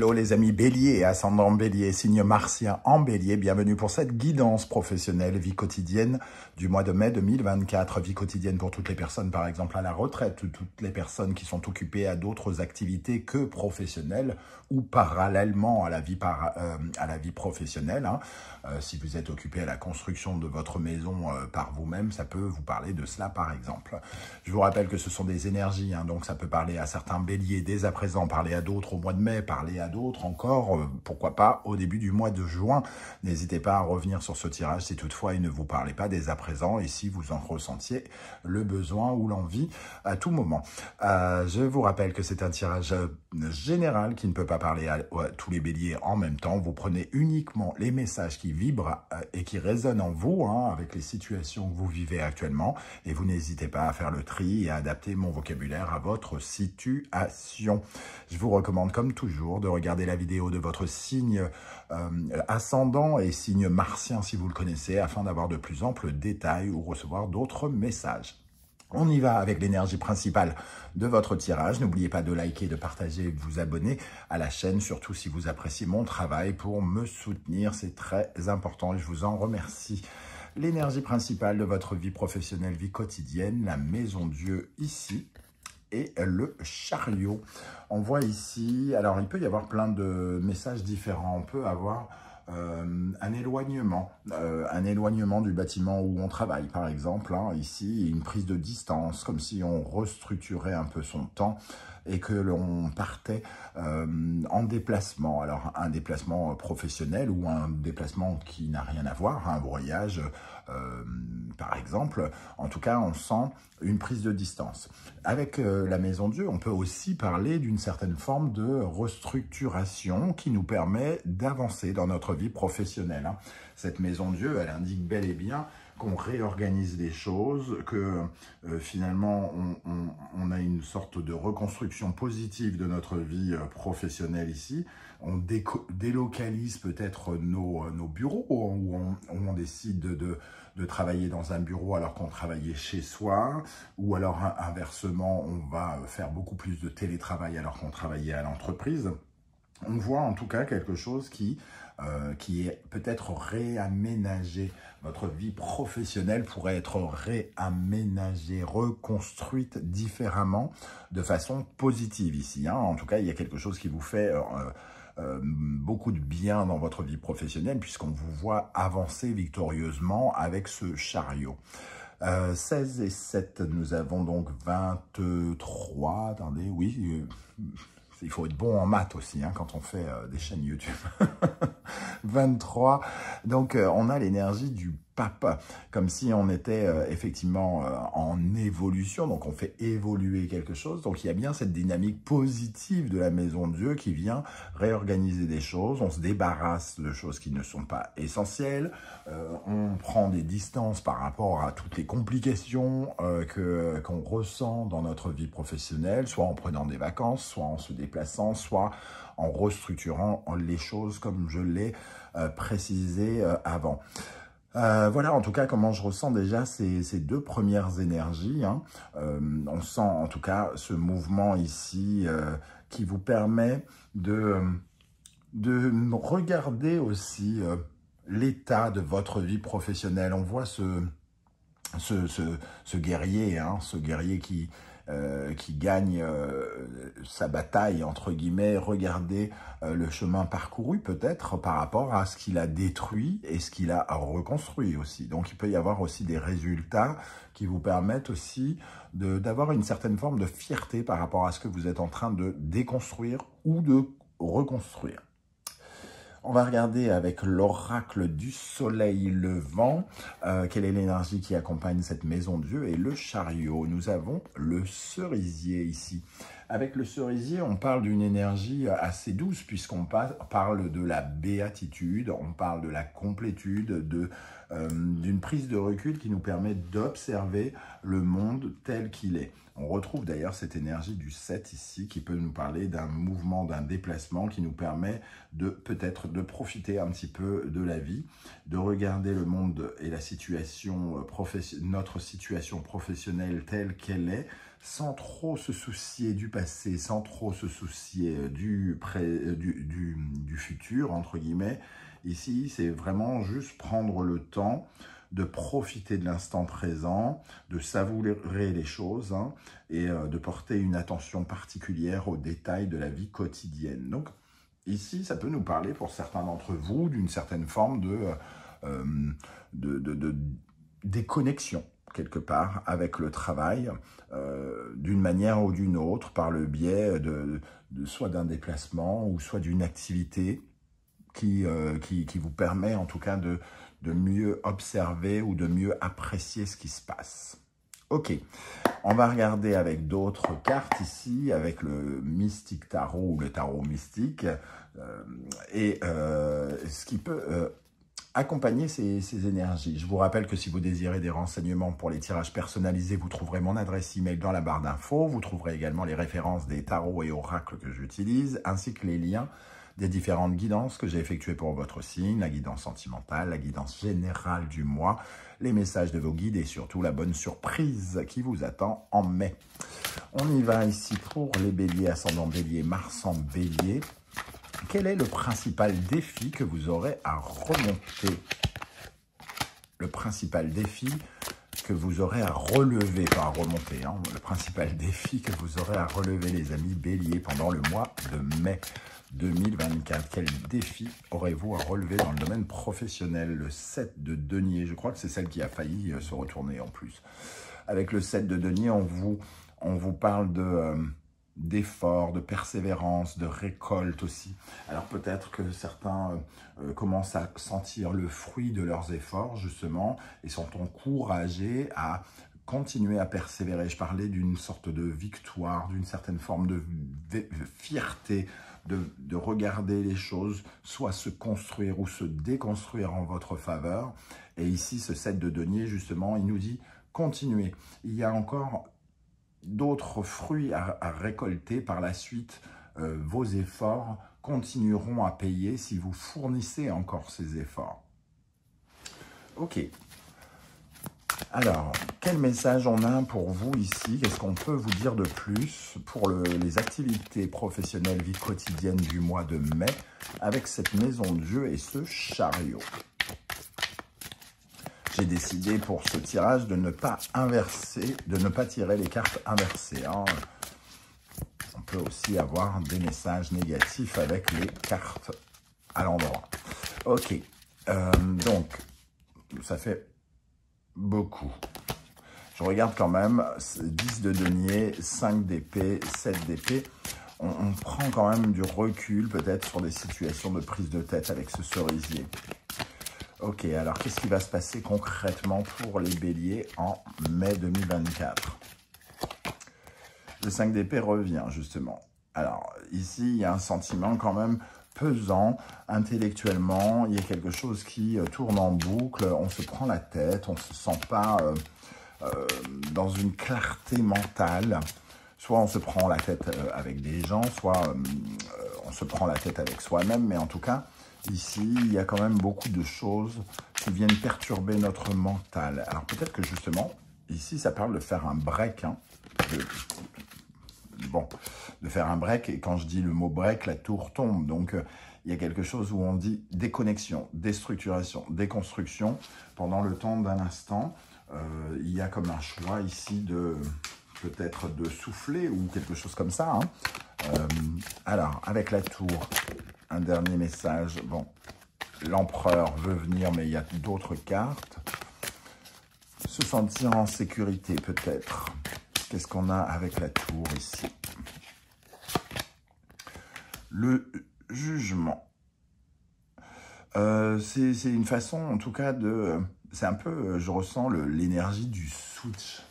Hello les amis Bélier, ascendant Bélier, signe martien en Bélier, bienvenue pour cette guidance professionnelle, vie quotidienne du mois de mai 2024, vie quotidienne pour toutes les personnes par exemple à la retraite, ou toutes les personnes qui sont occupées à d'autres activités que professionnelles ou parallèlement à la vie, professionnelle. Si vous êtes occupé à la construction de votre maison par vous-même, ça peut vous parler de cela par exemple. Je vous rappelle que ce sont des énergies, donc ça peut parler à certains Béliers dès à présent, parler à d'autres au mois de mai, parler à d'autres encore, pourquoi pas au début du mois de juin. N'hésitez pas à revenir sur ce tirage si toutefois il ne vous parlait pas dès à présent et si vous en ressentiez le besoin ou l'envie à tout moment. Je vous rappelle que c'est un tirage général qui ne peut pas parler à tous les Béliers en même temps. Vous prenez uniquement les messages qui vibrent et qui résonnent en vous, avec les situations que vous vivez actuellement, et vous n'hésitez pas à faire le tri et à adapter mon vocabulaire à votre situation. Je vous recommande comme toujours de regarder la vidéo de votre signe ascendant et signe martien si vous le connaissez, afin d'avoir de plus amples détails ou recevoir d'autres messages. On y va avec l'énergie principale de votre tirage. N'oubliez pas de liker, de partager et de vous abonner à la chaîne, surtout si vous appréciez mon travail pour me soutenir. C'est très important et je vous en remercie. L'énergie principale de votre vie professionnelle, vie quotidienne, la maison Dieu ici et le chariot. On voit ici, alors il peut y avoir plein de messages différents. On peut avoir un éloignement du bâtiment où on travaille, par exemple. Ici, une prise de distance, comme si on restructurait un peu son temps et que l'on partait en déplacement. Alors, un déplacement professionnel ou un déplacement qui n'a rien à voir, un voyage, par exemple. En tout cas, on sent une prise de distance. Avec la Maison Dieu, on peut aussi parler d'une certaine forme de restructuration qui nous permet d'avancer dans notre vie professionnelle. Cette Maison Dieu, elle indique bel et bien qu'on réorganise les choses, que finalement on a une sorte de reconstruction positive de notre vie professionnelle ici. On délocalise peut-être nos bureaux, où on décide de travailler dans un bureau alors qu'on travaillait chez soi, ou alors inversement, on va faire beaucoup plus de télétravail alors qu'on travaillait à l'entreprise. On voit en tout cas quelque chose qui est peut-être réaménagé. Votre vie professionnelle pourrait être réaménagée, reconstruite différemment, de façon positive ici. En tout cas, il y a quelque chose qui vous fait beaucoup de bien dans votre vie professionnelle, puisqu'on vous voit avancer victorieusement avec ce chariot. 16 et 7, nous avons donc 23, attendez, oui, il faut être bon en maths aussi quand on fait des chaînes YouTube. 23, donc on a l'énergie du pape, comme si on était effectivement en évolution, donc on fait évoluer quelque chose. Donc il y a bien cette dynamique positive de la Maison Dieu qui vient réorganiser des choses, on se débarrasse de choses qui ne sont pas essentielles, on prend des distances par rapport à toutes les complications qu'on ressent dans notre vie professionnelle, soit en prenant des vacances, soit en se déplaçant, soit en restructurant les choses comme je l'ai précisé avant. Voilà en tout cas comment je ressens déjà ces deux premières énergies. On sent en tout cas ce mouvement ici qui vous permet de regarder aussi l'état de votre vie professionnelle. On voit ce guerrier, ce guerrier qui gagne sa bataille, entre guillemets. Regardez le chemin parcouru peut-être par rapport à ce qu'il a détruit et ce qu'il a reconstruit aussi. Donc il peut y avoir aussi des résultats qui vous permettent aussi d'avoir une certaine forme de fierté par rapport à ce que vous êtes en train de déconstruire ou de reconstruire. On va regarder avec l'oracle du soleil levant, quelle est l'énergie qui accompagne cette Maison Dieu et le chariot. Nous avons le cerisier ici. Avec le cerisier, on parle d'une énergie assez douce puisqu'on parle de la béatitude, on parle de la complétude, d'une prise de recul qui nous permet d'observer le monde tel qu'il est. On retrouve d'ailleurs cette énergie du 7 ici qui peut nous parler d'un mouvement, d'un déplacement qui nous permet de peut-être de profiter un petit peu de la vie, de regarder le monde et la situation notre situation professionnelle telle qu'elle est, sans trop se soucier du passé, sans trop se soucier du futur, entre guillemets. Ici, c'est vraiment juste prendre le temps de profiter de l'instant présent, de savourer les choses et de porter une attention particulière aux détails de la vie quotidienne. Donc, ici, ça peut nous parler pour certains d'entre vous d'une certaine forme de déconnexion, quelque part, avec le travail, d'une manière ou d'une autre, par le biais soit d'un déplacement ou soit d'une activité qui vous permet en tout cas de mieux observer ou de mieux apprécier ce qui se passe. Ok, on va regarder avec d'autres cartes ici, avec le Mystic Tarot ou le Tarot Mystique, ce qui peut accompagner ces énergies. Je vous rappelle que si vous désirez des renseignements pour les tirages personnalisés, vous trouverez mon adresse email dans la barre d'infos. Vous trouverez également les références des tarots et oracles que j'utilise, ainsi que les liens des différentes guidances que j'ai effectuées pour votre signe, la guidance sentimentale, la guidance générale du mois, les messages de vos guides et surtout la bonne surprise qui vous attend en mai. On y va ici pour les béliers, ascendant bélier, Mars en bélier. Quel est le principal défi que vous aurez à remonter? Le principal défi que vous aurez à relever, pas à remonter, le principal défi que vous aurez à relever, les amis béliers, pendant le mois de mai 2024. Quel défi aurez-vous à relever dans le domaine professionnel? Le 7 de denier, je crois que c'est celle qui a failli se retourner en plus. Avec le 7 de denier, on vous parle d'efforts, de persévérance, de récolte aussi. Alors peut-être que certains commencent à sentir le fruit de leurs efforts, justement, et sont encouragés à continuer à persévérer. Je parlais d'une sorte de victoire, d'une certaine forme de fierté, de regarder les choses soit se construire ou se déconstruire en votre faveur. Et ici, ce 7 de denier, justement, il nous dit continuez. Il y a encore d'autres fruits à récolter par la suite. Vos efforts continueront à payer si vous fournissez encore ces efforts. Ok. Alors, quel message on a pour vous ici? Qu'est-ce qu'on peut vous dire de plus pour les activités professionnelles, vie quotidienne du mois de mai avec cette maison de jeu et ce chariot? J'ai décidé pour ce tirage de ne pas inverser, de ne pas tirer les cartes inversées. On peut aussi avoir des messages négatifs avec les cartes à l'endroit. Ok, donc ça fait beaucoup. Je regarde quand même 10 de denier, 5 d'épée, 7 d'épée. On prend quand même du recul peut-être sur des situations de prise de tête avec ce cerisier. Ok, alors qu'est-ce qui va se passer concrètement pour les béliers en mai 2024? Le 5 d'épée revient justement. Alors ici, il y a un sentiment quand même pesant intellectuellement. Il y a quelque chose qui tourne en boucle. On se prend la tête, on ne se sent pas dans une clarté mentale. Soit on se prend la tête avec des gens, soit on se prend la tête avec soi-même. Mais en tout cas, ici, il y a quand même beaucoup de choses qui viennent perturber notre mental. Alors peut-être que justement, ici, ça parle de faire un break. De faire un break. Et quand je dis le mot break, la tour tombe. Donc, il y a quelque chose où on dit déconnexion, déstructuration, déconstruction. Pendant le temps d'un instant, il y a comme un choix ici de peut-être de souffler ou quelque chose comme ça. Alors, avec la tour, un dernier message. Bon, l'empereur veut venir, mais il y a d'autres cartes. Se sentir en sécurité, peut-être. Qu'est-ce qu'on a avec la tour ici? Le jugement. C'est une façon, en tout cas, de... C'est un peu, je ressens l'énergie du switch.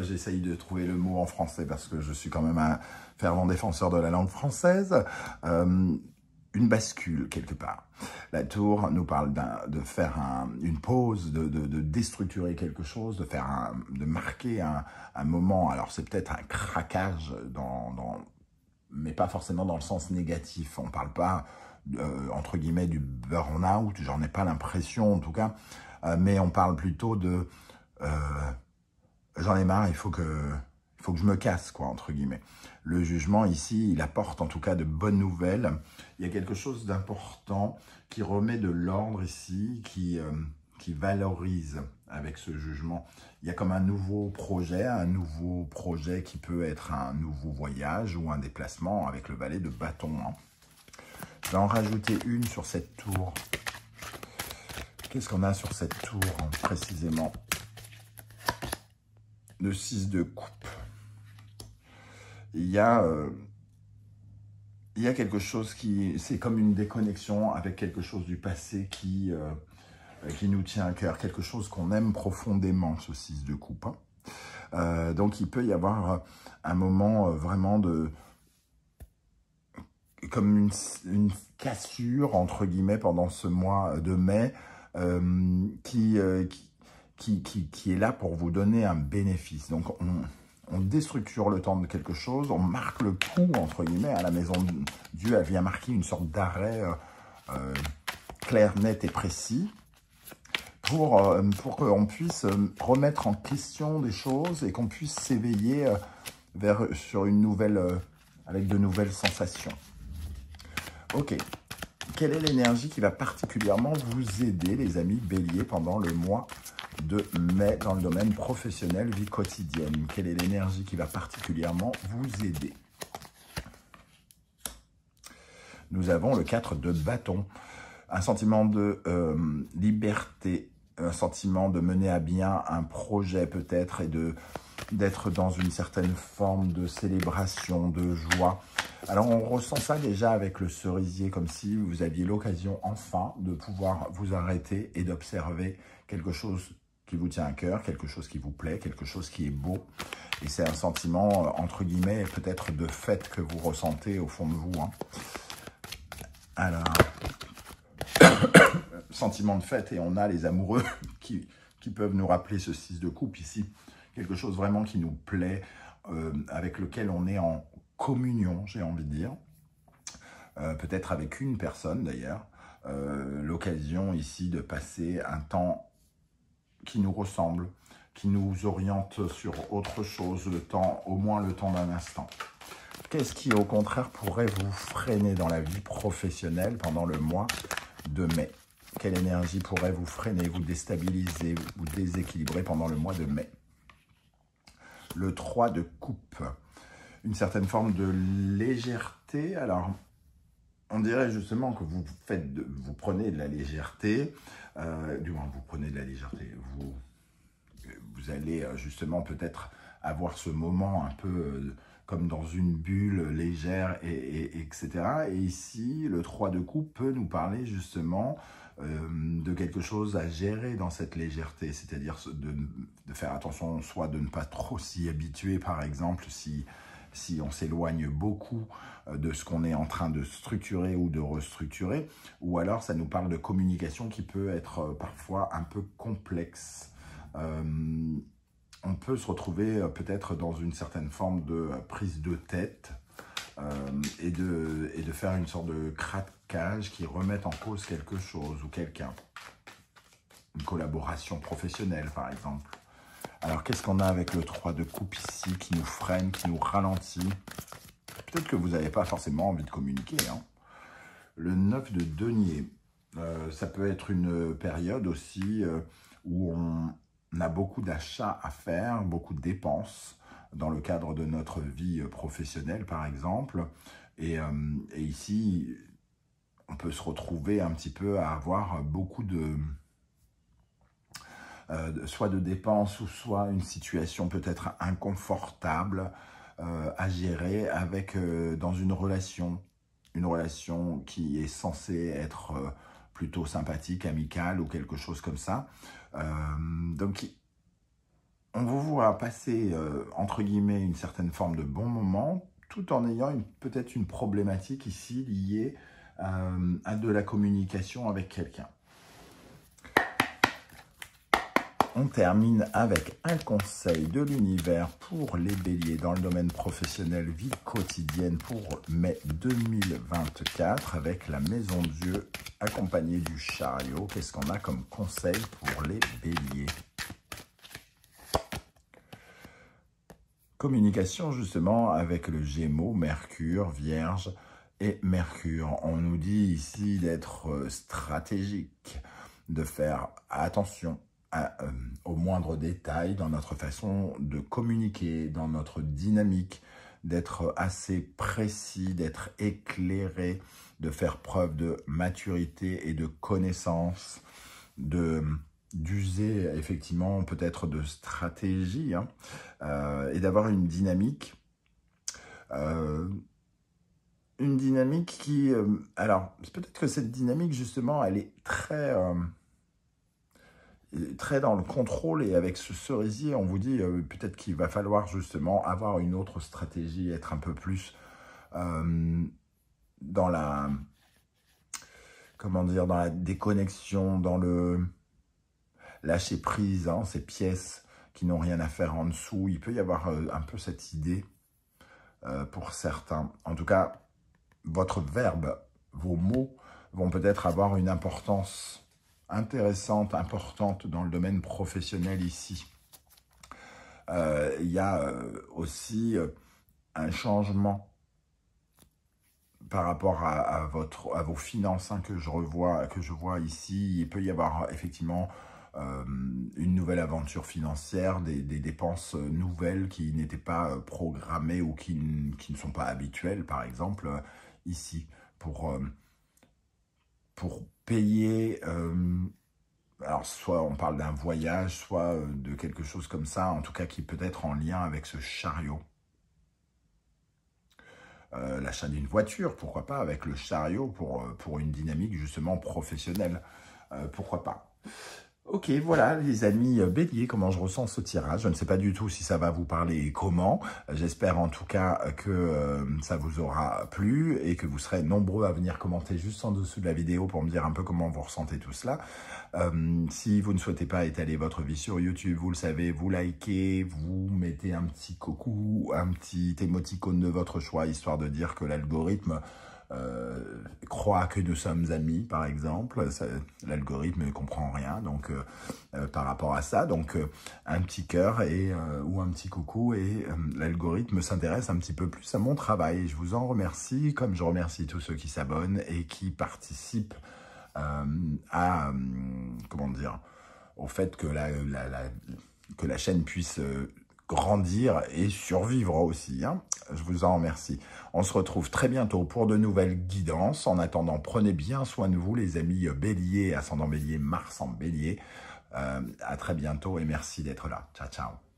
J'essaye de trouver le mot en français parce que je suis quand même un fervent défenseur de la langue française. une bascule quelque part. La tour nous parle de faire une pause, de déstructurer quelque chose, de marquer un moment. Alors c'est peut-être un craquage, mais pas forcément dans le sens négatif. On ne parle pas, entre guillemets, du burn-out, j'en ai pas l'impression en tout cas, mais on parle plutôt de j'en ai marre, il faut que je me casse, quoi, entre guillemets. Le jugement, ici, il apporte en tout cas de bonnes nouvelles. Il y a quelque chose d'important qui remet de l'ordre ici, qui valorise avec ce jugement. Il y a comme un nouveau projet qui peut être un nouveau voyage ou un déplacement avec le valet de bâton. Hein. Je vais en rajouter une sur cette tour. Qu'est-ce qu'on a sur cette tour, hein, précisément? Le 6 de coupe. Il y a quelque chose c'est comme une déconnexion avec quelque chose du passé qui nous tient à cœur, quelque chose qu'on aime profondément, ce 6 de coupe. Hein. Donc il peut y avoir un moment vraiment comme une cassure, entre guillemets, pendant ce mois de mai, qui est là pour vous donner un bénéfice. Donc on déstructure le temps de quelque chose, on marque le coup, entre guillemets, à la maison de Dieu, elle vient marquer une sorte d'arrêt clair, net et précis, pour qu'on puisse remettre en question des choses et qu'on puisse s'éveiller sur une nouvelle, avec de nouvelles sensations. Ok, quelle est l'énergie qui va particulièrement vous aider, les amis béliers, pendant le mois de mai dans le domaine professionnel, vie quotidienne? Quelle est l'énergie qui va particulièrement vous aider? Nous avons le 4 de bâton, un sentiment de liberté, un sentiment de mener à bien un projet peut-être et d'être dans une certaine forme de célébration, de joie. Alors on ressent ça déjà avec le cerisier, comme si vous aviez l'occasion enfin de pouvoir vous arrêter et d'observer quelque chose qui vous tient à cœur, quelque chose qui vous plaît, quelque chose qui est beau. Et c'est un sentiment, entre guillemets, peut-être de fête que vous ressentez au fond de vous. Hein. Alors, sentiment de fête, et on a les amoureux qui peuvent nous rappeler ce 6 de coupe ici. Quelque chose vraiment qui nous plaît, avec lequel on est en communion, j'ai envie de dire. Peut-être avec une personne d'ailleurs. L'occasion ici de passer un temps qui nous ressemble, qui nous oriente sur autre chose, au moins le temps d'un instant. Qu'est-ce qui, au contraire, pourrait vous freiner dans la vie professionnelle pendant le mois de mai? Quelle énergie pourrait vous freiner, vous déstabiliser, vous déséquilibrer pendant le mois de mai? Le 3 de coupe, une certaine forme de légèreté. Alors, on dirait justement que vous prenez de la légèreté, du moins vous prenez de la légèreté, vous allez justement peut-être avoir ce moment un peu comme dans une bulle légère, etc. Et ici, le 3 de coupe peut nous parler justement de quelque chose à gérer dans cette légèreté, c'est-à-dire de faire attention, soit de ne pas trop s'y habituer, par exemple, si on s'éloigne beaucoup de ce qu'on est en train de structurer ou de restructurer, ou alors ça nous parle de communication qui peut être parfois un peu complexe. On peut se retrouver peut-être dans une certaine forme de prise de tête et de faire une sorte de craquage qui remette en cause quelque chose ou quelqu'un. Une collaboration professionnelle, par exemple. Alors, qu'est-ce qu'on a avec le 3 de coupe ici qui nous freine, qui nous ralentit? Peut-être que vous n'avez pas forcément envie de communiquer. Hein. Le 9 de denier, ça peut être une période aussi où on a beaucoup d'achats à faire, beaucoup de dépenses dans le cadre de notre vie professionnelle, par exemple. Et ici, on peut se retrouver un petit peu à avoir beaucoup soit de dépenses ou soit une situation peut-être inconfortable à gérer avec dans une relation qui est censée être plutôt sympathique, amicale ou quelque chose comme ça. Donc, on vous voit passer, entre guillemets, une certaine forme de bon moment, tout en ayant peut-être une problématique ici liée de la communication avec quelqu'un. On termine avec un conseil de l'univers pour les béliers dans le domaine professionnel, vie quotidienne pour mai 2024 avec la maison Dieu accompagnée du chariot. Qu'est-ce qu'on a comme conseil pour les béliers? Communication justement avec le Gémeaux, Mercure, Vierge et Mercure. On nous dit ici d'être stratégique, de faire attention aux moindres détails dans notre façon de communiquer, dans notre dynamique, d'être assez précis, d'être éclairé, de faire preuve de maturité et de connaissance, d'user effectivement peut-être de stratégie et d'avoir une dynamique qui... alors, peut-être que cette dynamique, justement, elle est très dans le contrôle, et avec ce cerisier, on vous dit peut-être qu'il va falloir justement avoir une autre stratégie, être un peu plus dans la... comment dire, dans la déconnexion, dans le lâcher prise, ces pièces qui n'ont rien à faire en dessous. Il peut y avoir un peu cette idée pour certains. En tout cas, votre verbe, vos mots vont peut-être avoir une importance intéressante, importante dans le domaine professionnel ici. Il y a aussi un changement par rapport à vos finances que je vois ici. Il peut y avoir effectivement une nouvelle aventure financière, des dépenses nouvelles qui n'étaient pas programmées ou qui ne sont pas habituelles, par exemple, ici, pour payer, alors soit on parle d'un voyage, soit de quelque chose comme ça, en tout cas qui peut être en lien avec ce chariot. L'achat d'une voiture, pourquoi pas, avec le chariot pour une dynamique justement professionnelle, pourquoi pas. Ok, voilà les amis béliers, comment je ressens ce tirage. Je ne sais pas du tout si ça va vous parler et comment. J'espère en tout cas que ça vous aura plu et que vous serez nombreux à venir commenter juste en dessous de la vidéo pour me dire un peu comment vous ressentez tout cela. Si vous ne souhaitez pas étaler votre vie sur YouTube, vous le savez, vous likez, vous mettez un petit coucou, un petit émoticône de votre choix, histoire de dire que l'algorithme croit que nous sommes amis, par exemple. L'algorithme ne comprend rien donc par rapport à ça. Donc un petit cœur ou un petit coucou, et l'algorithme s'intéresse un petit peu plus à mon travail. Je vous en remercie, comme je remercie tous ceux qui s'abonnent et qui participent comment dire, au fait que la chaîne puisse grandir et survivre aussi. Je vous en remercie. On se retrouve très bientôt pour de nouvelles guidances. En attendant, prenez bien soin de vous, les amis béliers, ascendant bélier, Mars en bélier. À très bientôt et merci d'être là. Ciao, ciao.